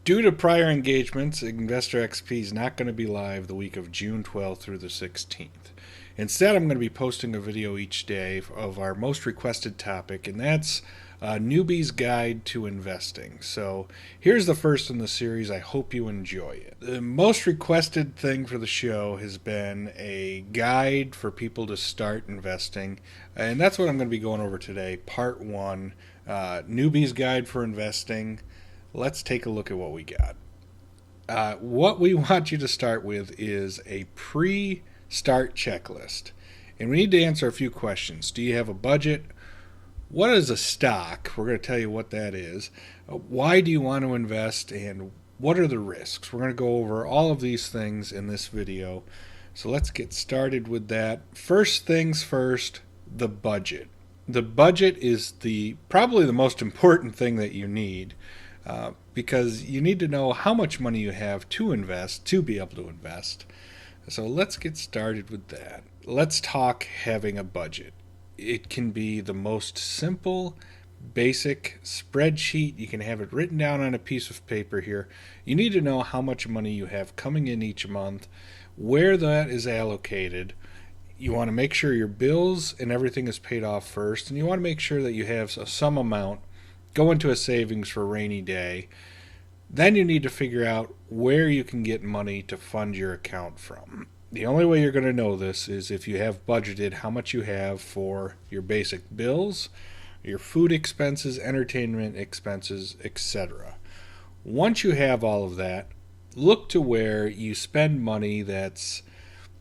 Due to prior engagements, Investor XP is not going to be live the week of June 12th through the 16th. Instead, I'm going to be posting a video each day of our most requested topic, and that's Newbie's Guide to Investing. So here's the first in the series. I hope you enjoy it. The most requested thing for the show has been a guide for people to start investing, and that's what I'm going to be going over today. Part 1, Newbie's Guide for Investing. Let's take a look at what we got. What we want you to start with is a pre-start checklist. And we need to answer a few questions. Do you have a budget? What is a stock? We're going to tell you what that is. Why do you want to invest? And what are the risks? We're going to go over all of these things in this video. So let's get started with that. First things first, the budget. The budget is probably the most important thing that you need. Because you need to know how much money you have to invest to be able to invest. So let's get started with that. Let's talk having a budget. It can be the most simple, basic spreadsheet. You can have it written down on a piece of paper here. You need to know how much money you have coming in each month, where that is allocated. You want to make sure your bills and everything is paid off first, and you want to make sure that you have some amount go into a savings for a rainy day. Then you need to figure out where you can get money to fund your account from. The only way you're going to know this is if you have budgeted how much you have for your basic bills, your food expenses, entertainment expenses, etc. Once you have all of that, look to where you spend money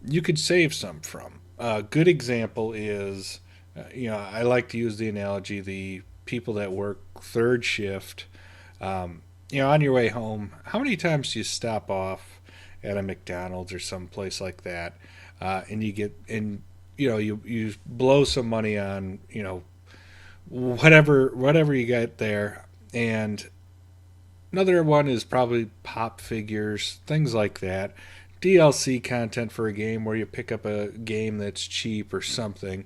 you could save some from. A good example is, I like to use the analogy, the people that work third shift, on your way home, how many times do you stop off at a McDonald's or some place like that, and you blow some money on whatever you got there. And another one is probably pop figures, things like that, DLC content for a game where you pick up a game that's cheap or something.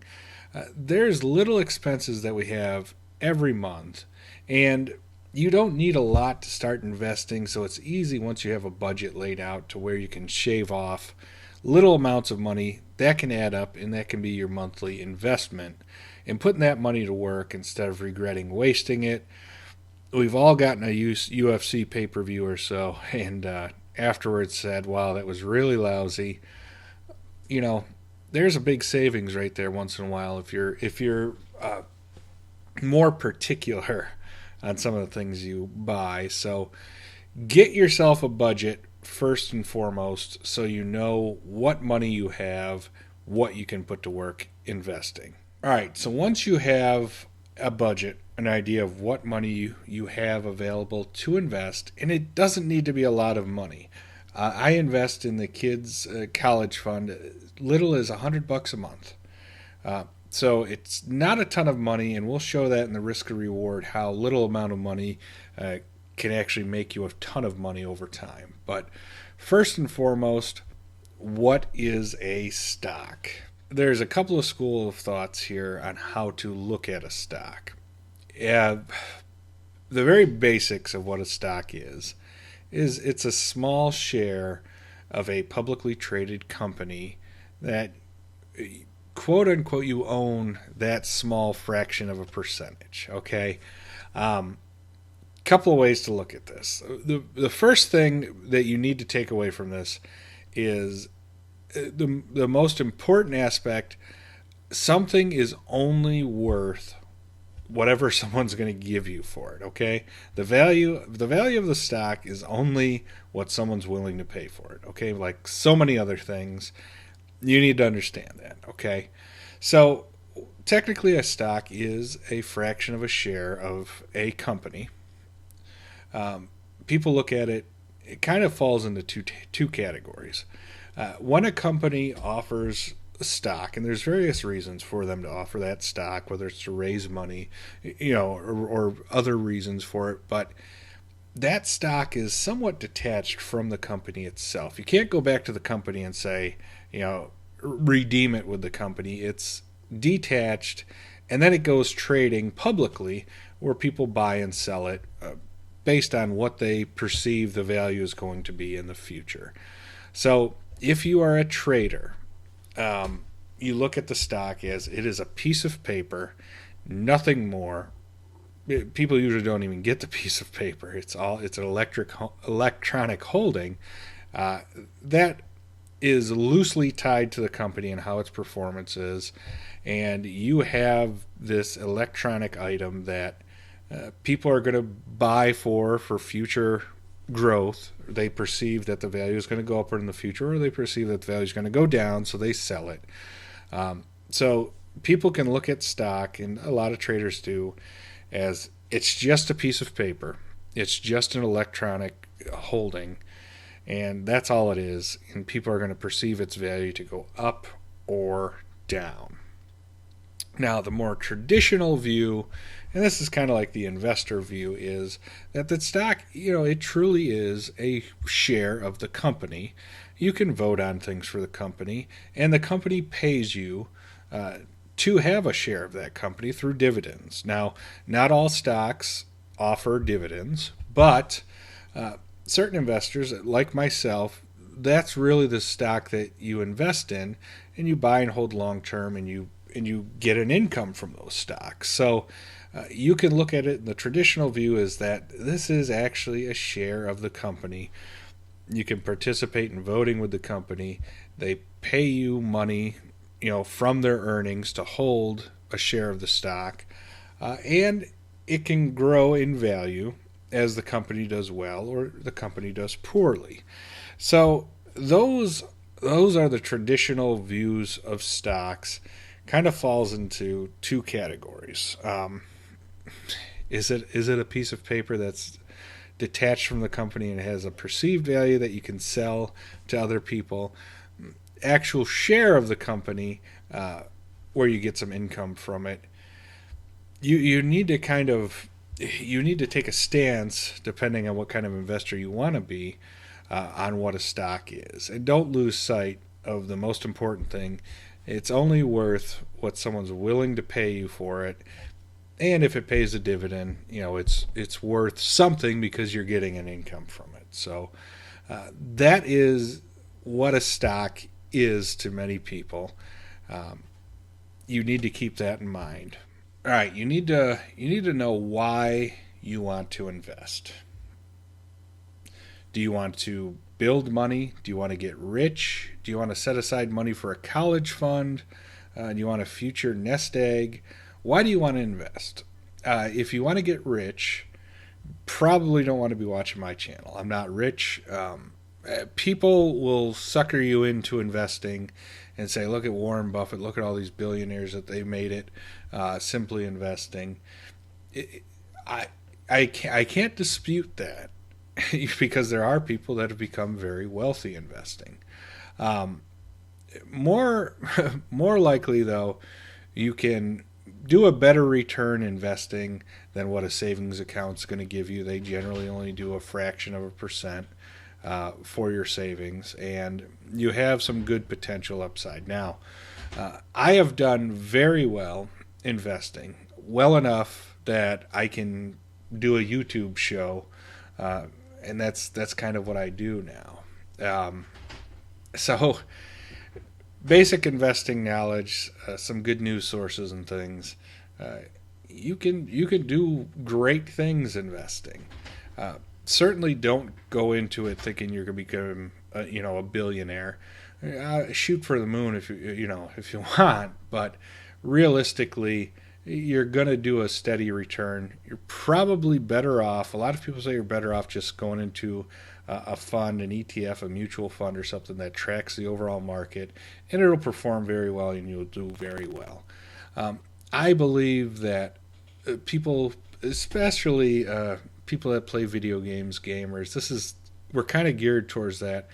There's little expenses that we have every month, and you don't need a lot to start investing, so it's easy once you have a budget laid out to where you can shave off little amounts of money that can add up, and that can be your monthly investment, and putting that money to work instead of regretting wasting it. We've all gotten a UFC pay-per-view or so, and afterwards said, wow, that was really lousy. There's a big savings right there once in a while if you're more particular on some of the things you buy. So get yourself a budget first and foremost, so you know what money you have, what you can put to work investing. All right, so once you have a budget, an idea of what money you have available to invest, and it doesn't need to be a lot of money. I invest in the kids' college fund little as $100 a month. So it's not a ton of money, and we'll show that in the risk and reward, how little amount of money can actually make you a ton of money over time. But first and foremost, what is a stock? There's a couple of school of thoughts here on how to look at a stock. The very basics of what a stock is it's a small share of a publicly traded company that, quote unquote, you own that small fraction of a percentage. Okay. Couple of ways to look at this. The first thing that you need to take away from this is the most important aspect. Something is only worth whatever someone's going to give you for it. Okay. The value of the stock is only what someone's willing to pay for it. Okay. Like so many other things, you need to understand that. Okay. So technically a stock is a fraction of a share of a company. People look at it, it kind of falls into two categories. When a company offers stock, and there's various reasons for them to offer that stock, whether it's to raise money, or other reasons for it, but that stock is somewhat detached from the company itself. You can't go back to the company and say, redeem it with the company. It's detached, and then it goes trading publicly where people buy and sell it based on what they perceive the value is going to be in the future. So if you are a trader, you look at the stock as it is a piece of paper, nothing more. People usually don't even get the piece of paper. It's an electronic holding that is loosely tied to the company and how its performance is, and you have this electronic item that people are going to buy for future growth. They perceive that the value is going to go up in the future, or they perceive that the value is going to go down, so they sell it. So people can look at stock, and a lot of traders do, as it's just a piece of paper. It's just an electronic holding, and that's all it is. And people are going to perceive its value to go up or down. Now, the more traditional view, and this is kind of like the investor view, is that the stock, it truly is a share of the company. You can vote on things for the company, and the company pays you to have a share of that company through dividends. Now, not all stocks offer dividends, but certain investors, like myself, that's really the stock that you invest in, and you buy and hold long term, and you get an income from those stocks. So you can look at it. The traditional view is that this is actually a share of the company. You can participate in voting with the company. They pay you money, from their earnings to hold a share of the stock, and it can grow in value as the company does well or the company does poorly. So those are the traditional views of stocks. Kind of falls into two categories. Is it a piece of paper that's detached from the company and has a perceived value that you can sell to other people? Actual share of the company, where you get some income from it. You need to take a stance, depending on what kind of investor you want to be, on what a stock is, and don't lose sight of the most important thing. It's only worth what someone's willing to pay you for it, and if it pays a dividend, it's worth something because you're getting an income from it. So that is what a stock is to many people. You need to keep that in mind. All right, you need to know why you want to invest. Do you want to build money? Do you want to get rich? Do you want to set aside money for a college fund? Do you want a future nest egg? Why do you want to invest? If you want to get rich, probably don't want to be watching my channel. I'm not rich. People will sucker you into investing and say, look at Warren Buffett, look at all these billionaires that they made it simply investing. I can't dispute that because there are people that have become very wealthy investing. More likely, though, you can do a better return investing than what a savings account's going to give you. They generally only do a fraction of a percent for your savings, and you have some good potential upside. Now, I have done very well investing, well enough that I can do a YouTube show, and that's kind of what I do now. So basic investing knowledge, some good news sources and things. You can do great things investing. Certainly don't go into it thinking you're going to become a billionaire. Shoot for the moon if you want, but realistically, you're going to do a steady return. You're probably better off. A lot of people say you're better off just going into a fund, an ETF, a mutual fund, or something that tracks the overall market, and it'll perform very well, and you'll do very well. I believe that people, especially people that play video games, gamers, we're kind of geared towards that.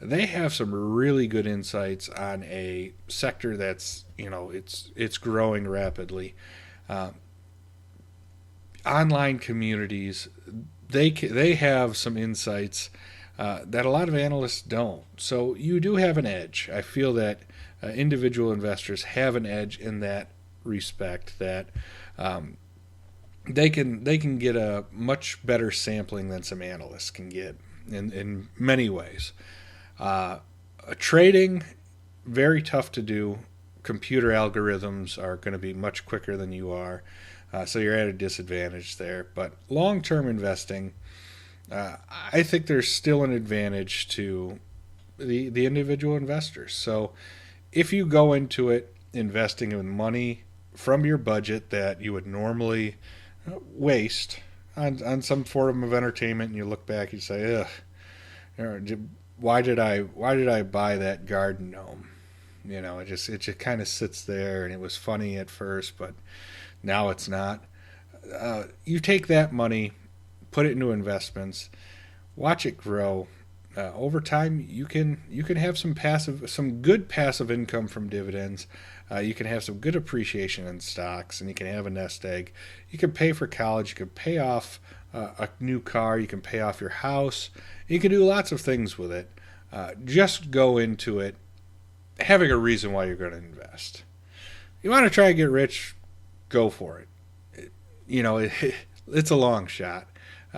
They have some really good insights on a sector that's it's growing rapidly. Online communities, they have some insights that a lot of analysts don't. So you do have an edge. I feel that individual investors have an edge in that respect, that they can get a much better sampling than some analysts can get in many ways. Uh, Trading, very tough to do. Computer algorithms are going to be much quicker than you are, so you're at a disadvantage there. But long-term investing, I think there's still an advantage to the individual investors. So if you go into it investing in money from your budget that you would normally waste on some form of entertainment, and you look back, you say, ugh, why did I buy that garden gnome? It just kind of sits there, and it was funny at first, but now it's not. You take that money, put it into investments, watch it grow. Over time, you can have some good passive income from dividends. You can have some good appreciation in stocks, and you can have a nest egg. You can pay for college. You can pay off a new car. You can pay off your house. You can do lots of things with it. Just go into it having a reason why you're going to invest. You want to try and get rich, go for it. It's a long shot.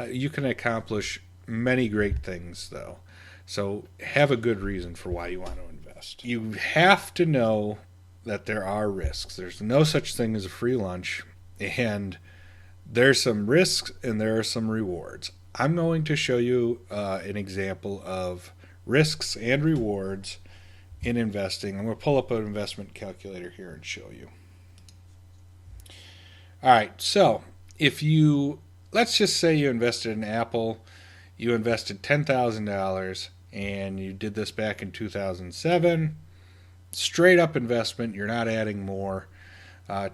You can accomplish many great things, though. So have a good reason for why you want to invest. You have to know that there are risks. There's no such thing as a free lunch, and there's some risks and there are some rewards. I'm going to show you an example of risks and rewards in investing. I'm going to pull up an investment calculator here and show you. All right, so let's just say you invested in Apple, you invested $10,000, and you did this back in 2007. Straight up investment, you're not adding more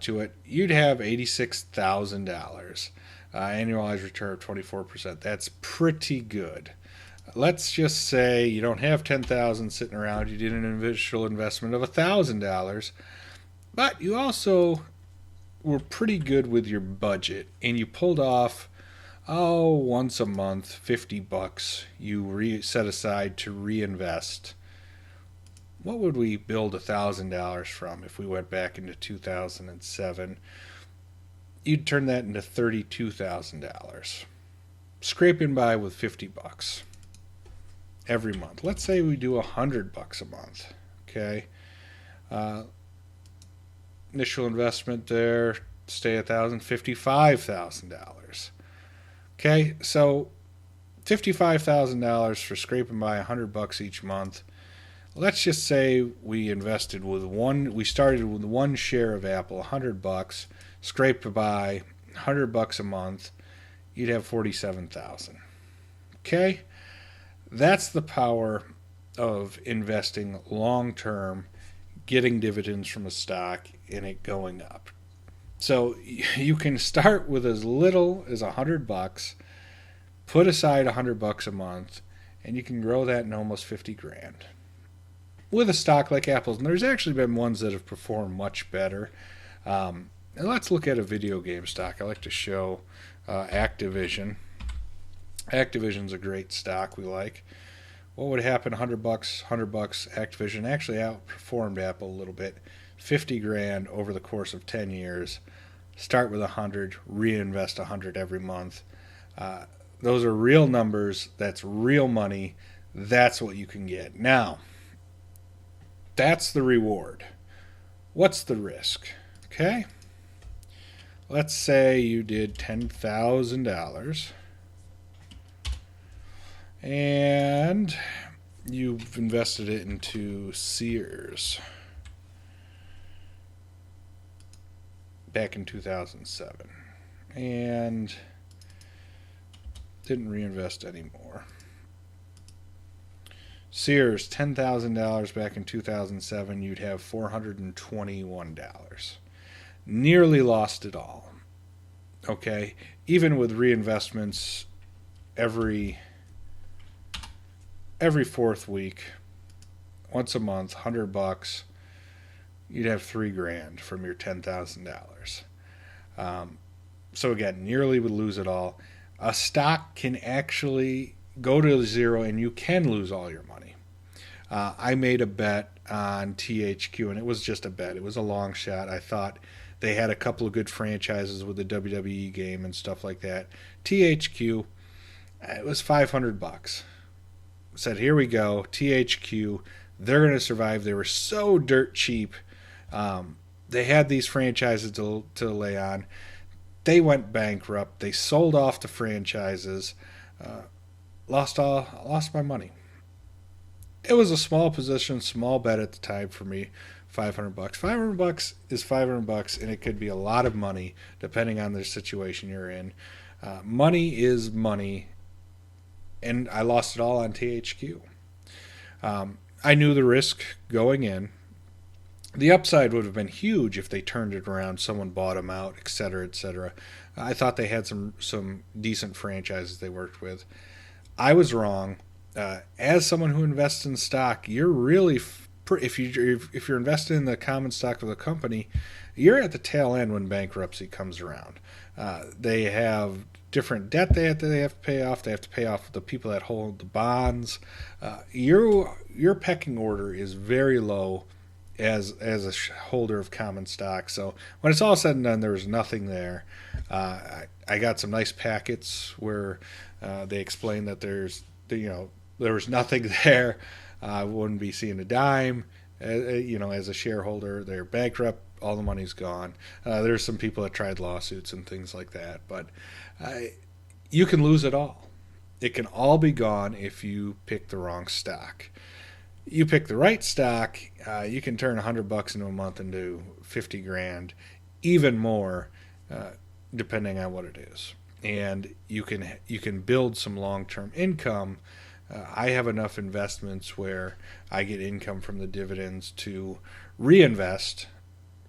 to it. You'd have $86,000, annualized return of 24%. That's pretty good. Let's just say you don't have $10,000 sitting around. You did an initial investment of $1,000, but you also were pretty good with your budget, and you pulled off once a month, $50 you set aside to reinvest. What would we build $1,000 from if we went back into 2007? You'd turn that into $32,000, scraping by with $50 every month. Let's say we do $100 a month. Okay, initial investment there, stay $1,055,000. Okay, so $55,000 for scraping by $100 each month. Let's just say we started with one share of Apple, $100, scraped by $100 a month. You'd have $47,000. Okay, that's the power of investing long term, getting dividends from a stock, and it going up. So you can start with as little as $100, put aside $100 a month, and you can grow that in almost 50 grand. With a stock like Apple's, and there's actually been ones that have performed much better. And let's look at a video game stock. I like to show Activision. Activision's a great stock we like. What would happen? $100, Activision actually outperformed Apple a little bit. 50 grand over the course of 10 years. Start with 100, reinvest 100 every month. Those are real numbers. That's real money. That's what you can get. Now, that's the reward. What's the risk? Okay. Let's say you did $10,000 and you've invested it into Sears back in 2007 and didn't reinvest anymore. Sears, $10,000 back in 2007, you'd have $421. Nearly lost it all. Okay, even with reinvestments every fourth week, once a month, $100, you'd have $3 grand from your $10,000. So again, nearly would lose it all. A stock can actually go to zero, and you can lose all your money. I made a bet on THQ, and it was just a bet. It was a long shot. I thought They had a couple of good franchises with the WWE game and stuff like that. THQ, it was $500. Said, here we go, THQ, they're going to survive. They were so dirt cheap. They had these franchises to lay on. They went bankrupt. They sold off the franchises. Lost my money. It was a small position, small bet at the time for me. $500. $500 is $500, and it could be a lot of money depending on the situation you're in. Money is money, and I lost it all on THQ. I knew the risk going in. The upside would have been huge if they turned it around, someone bought them out, etc., etc. I thought they had some decent franchises they worked with. I was wrong. As someone who invests in stock, you're really if you're invested in the common stock of the company, you're at the tail end when bankruptcy comes around. They have different debt they have to pay off. They have to pay off the people that hold the bonds. Your pecking order is very low as a holder of common stock. So when it's all said and done, there was nothing there. I got some nice packets where they explained that there was nothing there. I wouldn't be seeing a dime. As a shareholder, they're bankrupt. All the money's gone. There's some people that tried lawsuits and things like that, but you can lose it all. It can all be gone if you pick the wrong stock. You pick the right stock, you can turn $100 into a month into 50 grand, even more, depending on what it is. And you can build some long-term income. I have enough investments where I get income from the dividends to reinvest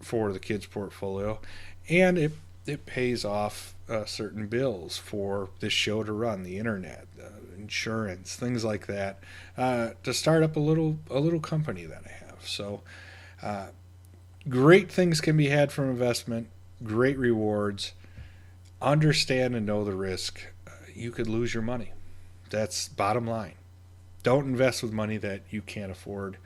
for the kids' portfolio, and it pays off certain bills for this show to run, the internet, insurance, things like that, to start up a little company that I have. So great things can be had from investment, great rewards. Understand and know the risk. You could lose your money. That's bottom line. Don't invest with money that you can't afford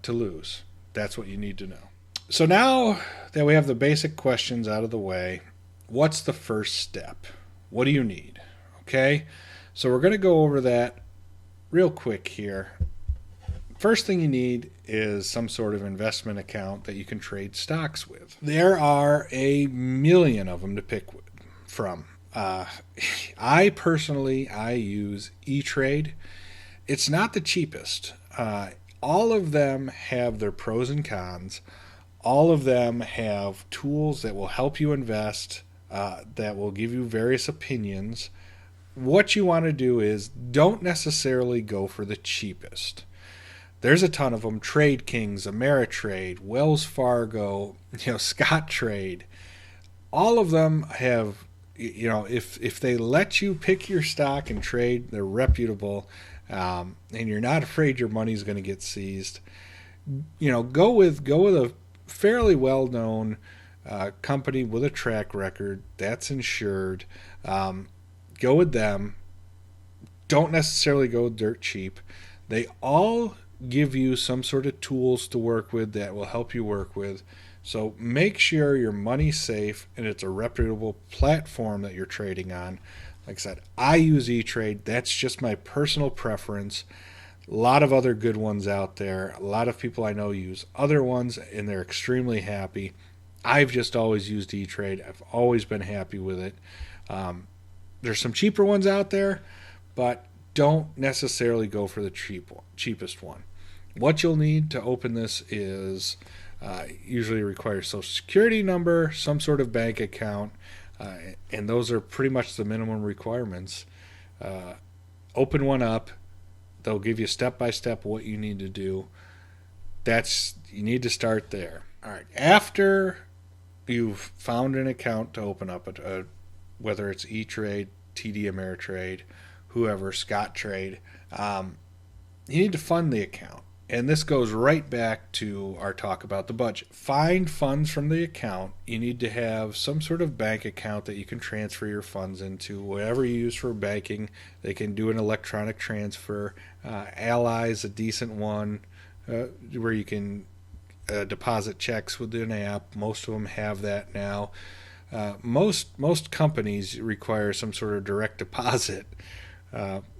to lose. That's what you need to know. So now that we have the basic questions out of the way, what's the first step? What do you need? Okay, so we're going to go over that real quick here. First thing you need is some sort of investment account that you can trade stocks with. There are a million of them to pick from. I personally use E-Trade. It's not the cheapest. All of them have their pros and cons. All of them have tools that will help you invest, that will give you various opinions. What you want to do is don't necessarily go for the cheapest. There's a ton of them. Trade Kings, Ameritrade, Wells Fargo, Scottrade. All of them have, if they let you pick your stock and trade, they're reputable, and you're not afraid your money's going to get seized. Go with a fairly well-known company with a track record that's insured. Go with them. Don't necessarily go dirt cheap. They all give you some sort of tools to work with that will help you work with. So make sure your money's safe and it's a reputable platform that you're trading on. Like I said, I use E-Trade. That's just my personal preference. A lot of other good ones out there. A lot of people I know use other ones and they're extremely happy. I've just always used E-Trade. I've always been happy with it. There's some cheaper ones out there, but don't necessarily go for the cheapest one. What you'll need to open this is usually requires Social Security number, some sort of bank account, and those are pretty much the minimum requirements. Open one up. They'll give you step by step what you need to do. You need to start there. All right. After you've found an account to open up, whether it's E-Trade, TD Ameritrade, whoever, Scottrade, you need to fund the account. And this goes right back to our talk about the budget. Find funds from the account. You need to have some sort of bank account that you can transfer your funds into. Whatever you use for banking, they can do an electronic transfer. Ally is a decent one where you can deposit checks with an app. Most of them have that now. Most companies require some sort of direct deposit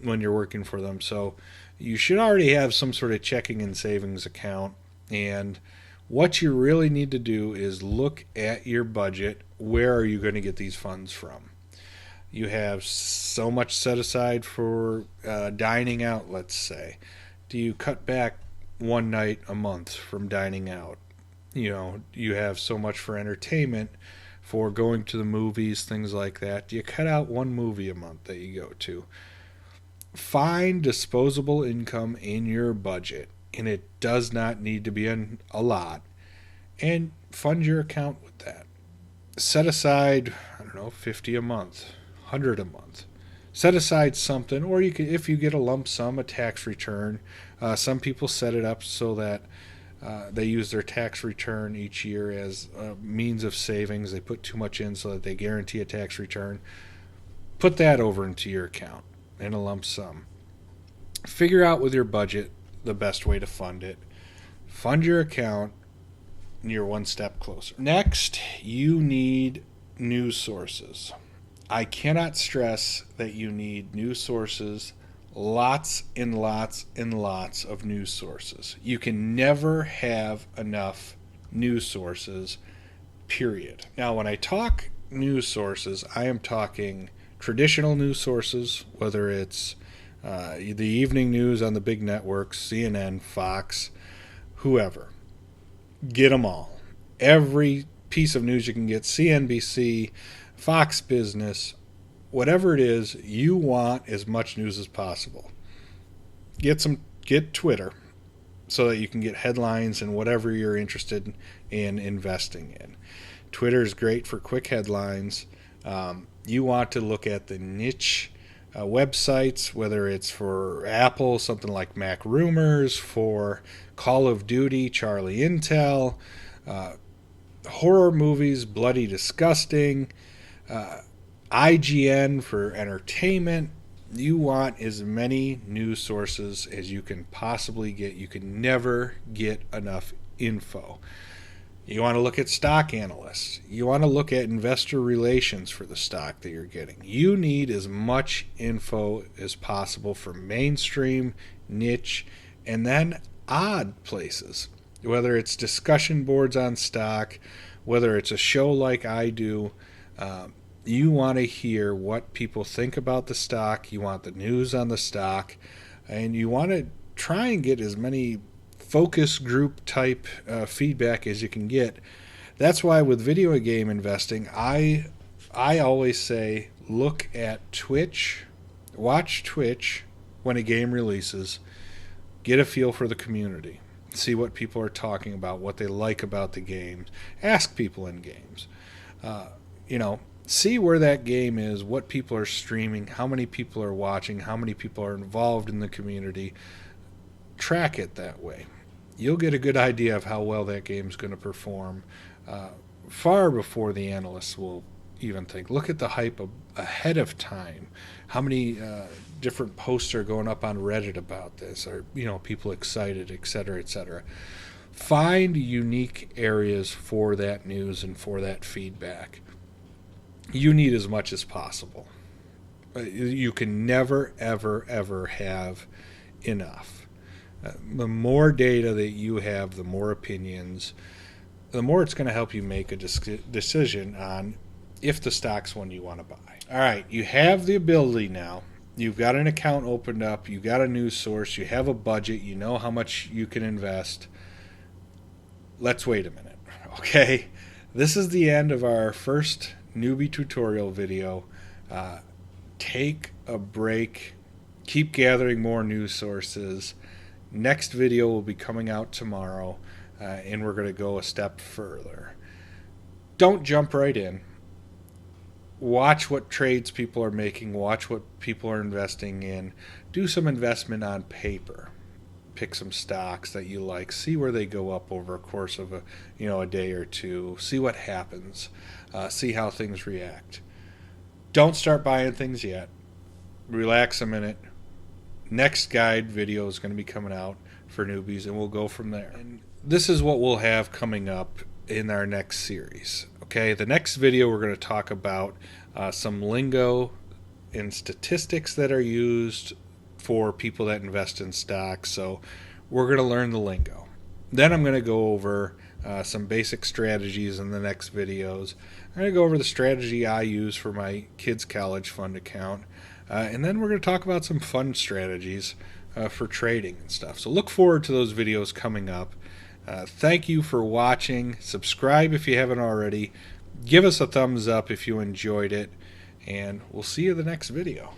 when you're working for them. So you should already have some sort of checking and savings account. And what you really need to do is look at your budget. Where are you going to get these funds from? You have so much set aside for dining out, let's say. Do you cut back one night a month from dining out? You have so much for entertainment, for going to the movies, things like that. Do you cut out one movie a month that you go to? Find disposable income in your budget, and it does not need to be a lot, and fund your account with that. Set aside, I don't know, 50 a month, 100 a month. Set aside something, or you could, if you get a lump sum, a tax return. Some people set it up so that they use their tax return each year as a means of savings. They put too much in so that they guarantee a tax return. Put that over into your account in a lump sum. Figure out with your budget the best way to fund it. Fund your account, and you're one step closer. Next, you need news sources. I cannot stress that you need news sources. Lots and lots and lots of news sources. You can never have enough news sources, period. Now, when I talk news sources, I am talking traditional news sources, whether it's the evening news on the big networks, CNN, Fox, whoever. Get them all. Every piece of news you can get, CNBC, Fox Business, whatever it is, you want as much news as possible. Get Twitter so that you can get headlines and whatever you're interested in investing in. Twitter is great for quick headlines. You want to look at the niche websites, whether it's for Apple, something like Mac Rumors, for Call of Duty, Charlie Intel, horror movies, Bloody Disgusting, IGN for entertainment. You want as many news sources as you can possibly get. You can never get enough info. You want to look at stock analysts. You want to look at investor relations for the stock that you're getting. You need as much info as possible from mainstream, niche, and then odd places. Whether it's discussion boards on stock, whether it's a show like I do, you want to hear what people think about the stock. You want the news on the stock, and you want to try and get as many focus group type feedback as you can get. That's why with video game investing, I always say look at Twitch, watch Twitch when a game releases, get a feel for the community, see what people are talking about, what they like about the games, ask people in games, see where that game is, what people are streaming, how many people are watching, how many people are involved in the community. Track it that way. You'll get a good idea of how well that game's going to perform far before the analysts will even think. Look at the hype ahead of time. How many different posts are going up on Reddit about this? Are people excited, etc., etc. Find unique areas for that news and for that feedback. You need as much as possible. You can never, ever, ever have enough. The more data that you have, the more opinions, the more it's going to help you make a decision on if the stock's one you want to buy. All right, you have the ability now. You've got an account opened up. You've got a news source. You have a budget. You know how much you can invest. Let's wait a minute, okay? This is the end of our first newbie tutorial video. Take a break. Keep gathering more news sources. Next video will be coming out tomorrow, and we're going to go a step further. Don't jump right in. Watch what trades people are making. Watch what people are investing in. Do some investment on paper. Pick some stocks that you like. See where they go up over a course of a day or two. See what happens. See how things react. Don't start buying things yet. Relax a minute. Next guide video is going to be coming out for newbies, and we'll go from there. And this is what we'll have coming up in our next series. Okay, the next video we're going to talk about some lingo and statistics that are used for people that invest in stocks. So we're going to learn the lingo. Then I'm going to go over some basic strategies in the next videos. I'm going to go over the strategy I use for my kids' college fund account. And then we're going to talk about some fun strategies for trading and stuff. So look forward to those videos coming up. Thank you for watching. Subscribe if you haven't already. Give us a thumbs up if you enjoyed it. And we'll see you in the next video.